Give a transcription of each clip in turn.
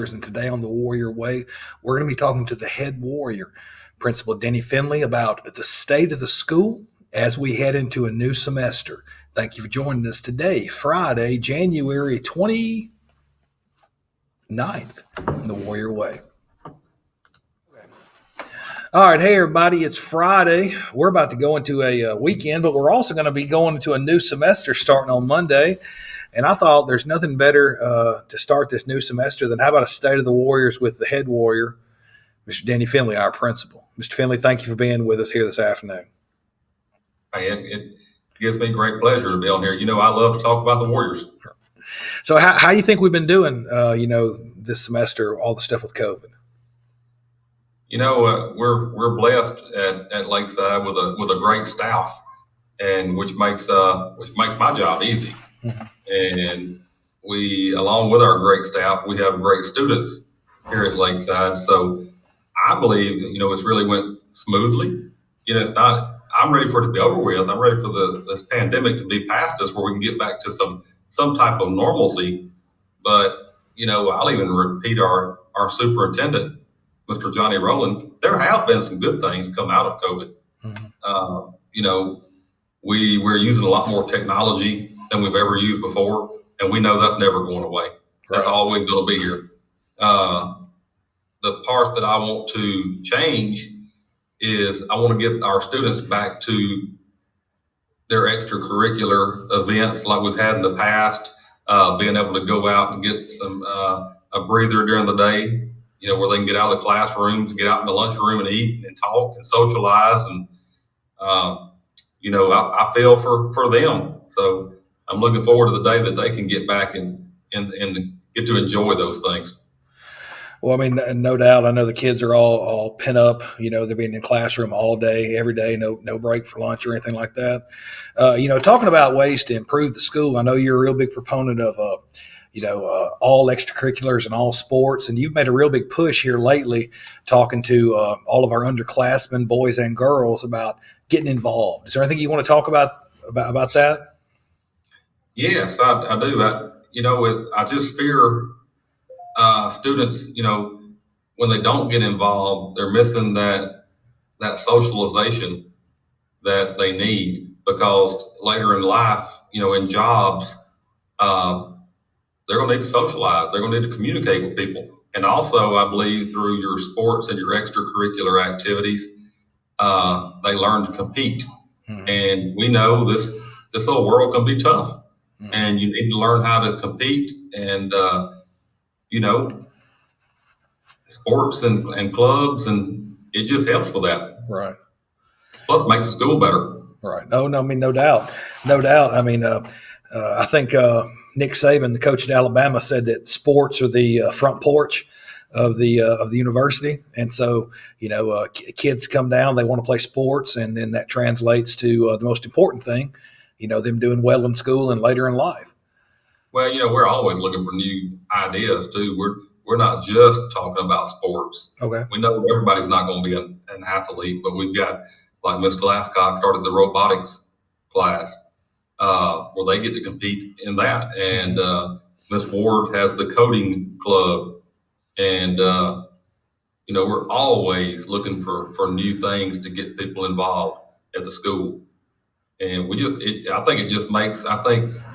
Warriors, and today on the Warrior Way, we're going to be talking to the head warrior, Principal Denny Finley, about the state of the school as we head into a new semester. Thank you for joining us today, Friday, January 29th, the Warrior Way. All right, hey everybody, it's Friday. We're about to go into a weekend, but we're also going to be going into a new semester starting on Monday. And I thought there's nothing better to start this new semester than how about a State of the Warriors with the head warrior, Mr. Denny Finley, our principal. Mr. Finley, thank you for being with us here this afternoon. Hey, it gives me great pleasure to be on here. You know, I love to talk about the Warriors. So how do you think we've been doing, this semester, all the stuff with COVID? You know, we're blessed at Lakeside with a great staff, and which makes my job easy. Mm-hmm. And we, along with our great staff, we have great students here at Lakeside. So I believe, it's really went smoothly. It's not. I'm ready for it to be over with. I'm ready for this pandemic to be past us, where we can get back to some type of normalcy. But I'll even repeat our superintendent, Mr. Johnny Rowland. There have been some good things come out of COVID. Mm-hmm. We're using a lot more technology than we've ever used before, and we know that's never going away. That's always going to be here. The part that I want to change is I want to get our students back to their extracurricular events like we've had in the past, being able to go out and get some a breather during the day, where they can get out of the classrooms, get out in the lunchroom and eat and talk and socialize. And, I feel for them. So I'm looking forward to the day that they can get back and get to enjoy those things. Well, I mean, no doubt. I know the kids are all pent up. They're being in the classroom all day, every day, no break for lunch or anything like that. Talking about ways to improve the school, I know you're a real big proponent of, all extracurriculars and all sports, and you've made a real big push here lately talking to all of our underclassmen, boys and girls, about getting involved. Is there anything you want to talk about that? Yes, I do. I just fear students, when they don't get involved, they're missing that socialization that they need, because later in life, in jobs, they're going to need to socialize. They're going to need to communicate with people. And also, I believe through your sports and your extracurricular activities, they learn to compete. Mm-hmm. And we know this whole world can be tough. Mm-hmm. And you need to learn how to compete and, sports and clubs, and it just helps with that. Right. Plus, it makes the school better. Right. No, I mean, no doubt. I mean, I think Nick Saban, the coach at Alabama, said that sports are the front porch of the university, and so kids come down, they want to play sports, and then that translates to the most important thing, them doing well in school and later in life. Well, we're always looking for new ideas too. We're not just talking about sports. Okay. We know everybody's not going to be an athlete, but we've got, like Miss Glasscock started the robotics class, where they get to compete in that. And Miss Ward has the coding club. And, we're always looking for new things to get people involved at the school. And I think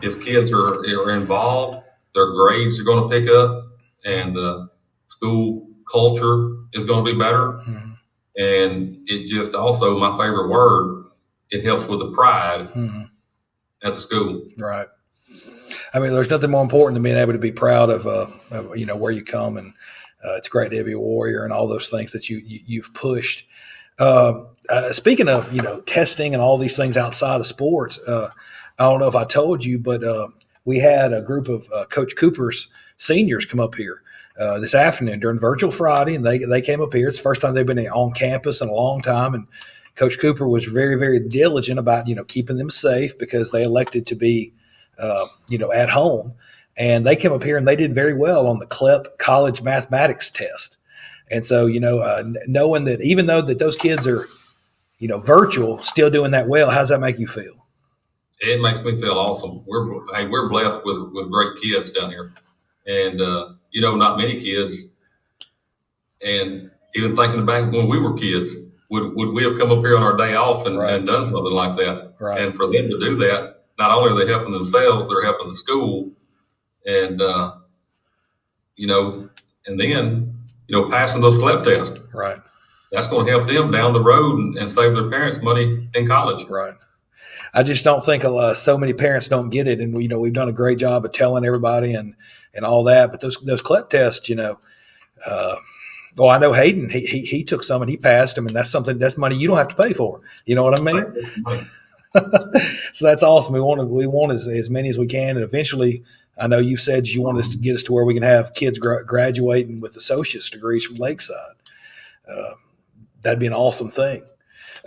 if kids are involved, their grades are going to pick up, and the school culture is going to be better. Mm-hmm. And it just also, my favorite word, it helps with the pride mm-hmm. at the school. Right. I mean, there's nothing more important than being able to be proud of where you come, and it's great to be a warrior and all those things that you've pushed. Speaking of, testing and all these things outside of sports, I don't know if I told you, but we had a group of Coach Cooper's seniors come up here this afternoon during Virtual Friday, and they came up here. It's the first time they've been on campus in a long time, and Coach Cooper was very, very diligent about, keeping them safe, because they elected to be, at home. And they came up here and they did very well on the CLEP college mathematics test. And so, knowing that even though that those kids are, virtual, still doing that well, how does that make you feel? It makes me feel awesome. We're blessed with great kids down here. and not many kids. And even thinking back when we were kids, would we have come up here on our day off and, Right. and done something like that? Right. And for them to do that, not only are they helping themselves, they're helping the school, and and then passing those CLEP tests. Right. That's going to help them down the road and save their parents money in college. Right. I just don't think so many parents don't get it, and we've done a great job of telling everybody and all that. But those CLEP tests, I know Hayden. He took some and he passed them, and that's money you don't have to pay for. You know what I mean? So that's awesome. We want as many as we can, and eventually, I know you've said you want us to get us to where we can have kids graduating with associate's degrees from Lakeside. That'd be an awesome thing.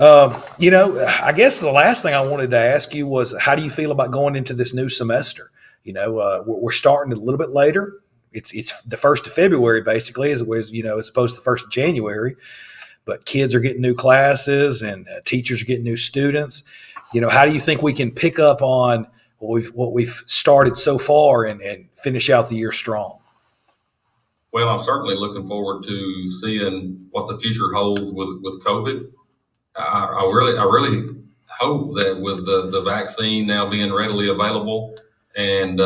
I guess the last thing I wanted to ask you was, how do you feel about going into this new semester? We're starting a little bit later. It's the 1st of February, basically, as opposed to the 1st of January. But kids are getting new classes, and teachers are getting new students. How do you think we can pick up on what we've started so far and finish out the year strong? Well, I'm certainly looking forward to seeing what the future holds with COVID. I really hope that with the vaccine now being readily available, and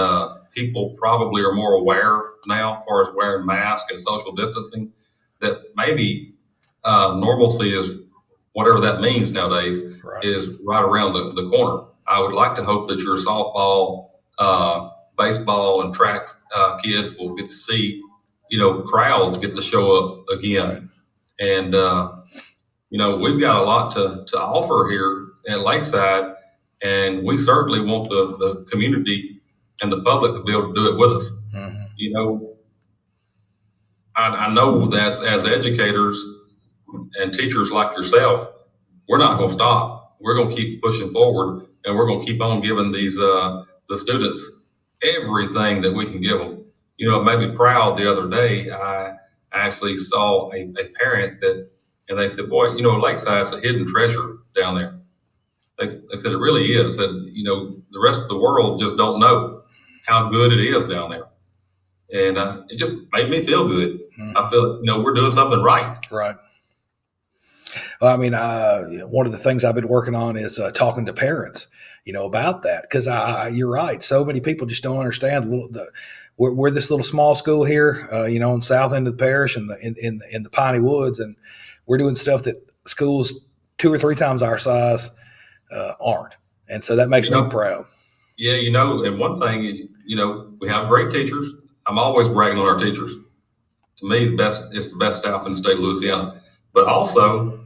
people probably are more aware now as far as wearing masks and social distancing, that maybe normalcy is, whatever that means nowadays, Right. is right around the corner. I would like to hope that your softball, baseball, and track kids will get to see, crowds get to show up again. Right. And, we've got a lot to offer here at Lakeside, and we certainly want the community and the public to be able to do it with us. Mm-hmm. I know that as educators and teachers like yourself, we're not going to stop. We're going to keep pushing forward, and we're going to keep on giving these the students everything that we can give them. It made me proud the other day. I actually saw a parent and they said, "Boy, Lakeside's a hidden treasure down there." They said it really is. That the rest of the world just don't know how good it is down there, and it just made me feel good. Mm-hmm. I feel we're doing something right. Right. Well, I mean, one of the things I've been working on is talking to parents, about that, because you're right. So many people just don't understand. We're this little small school here, on the south end of the parish in the Piney Woods, and we're doing stuff that schools 2 or 3 times our size aren't, and so that makes me proud. Yeah, and one thing is, we have great teachers. I'm always bragging on our teachers. To me, it's the best staff in the state of Louisiana. But also,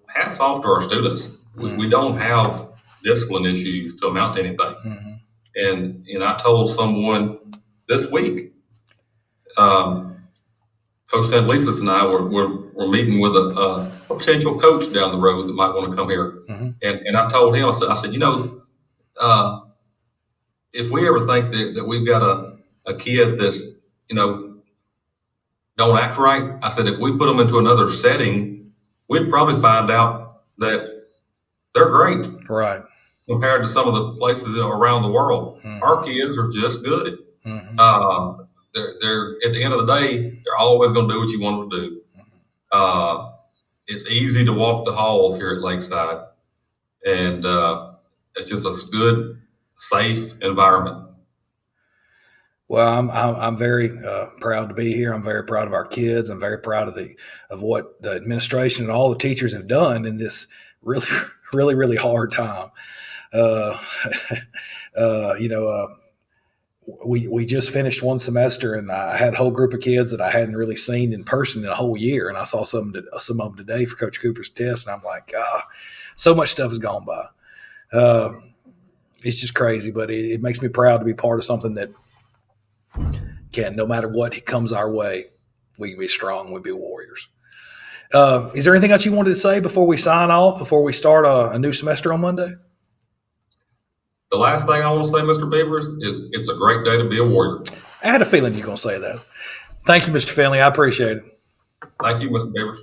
hats off to our students. Mm-hmm. We don't have discipline issues to amount to anything. Mm-hmm. And I told someone this week, Coach Sandelisas and I were meeting with a potential coach down the road that might want to come here. Mm-hmm. And I told him, I said, if we ever think that we've got a kid that's, don't act right, I said, if we put them into another setting, we'd probably find out that they're great. Right. Compared to some of the places around the world. Mm-hmm. Our kids are just good. Mm-hmm. They're at the end of the day, they're always going to do what you want them to do. Mm-hmm. It's easy to walk the halls here at Lakeside, and it's just a good, safe environment. Well, I'm very proud to be here. I'm very proud of our kids. I'm very proud of what the administration and all the teachers have done in this really, really, really hard time. We just finished one semester, and I had a whole group of kids that I hadn't really seen in person in a whole year, and I saw some of them today for Coach Cooper's test, and I'm like, so much stuff has gone by. It's just crazy, but it makes me proud to be part of something that can, no matter what comes our way, we can be strong, we be warriors. Is there anything else you wanted to say before we sign off, before we start a new semester on Monday? The last thing I want to say, Mr. Beavers, is it's a great day to be a warrior. I had a feeling you were going to say that. Thank you, Mr. Finley. I appreciate it. Thank you, Mr. Beavers.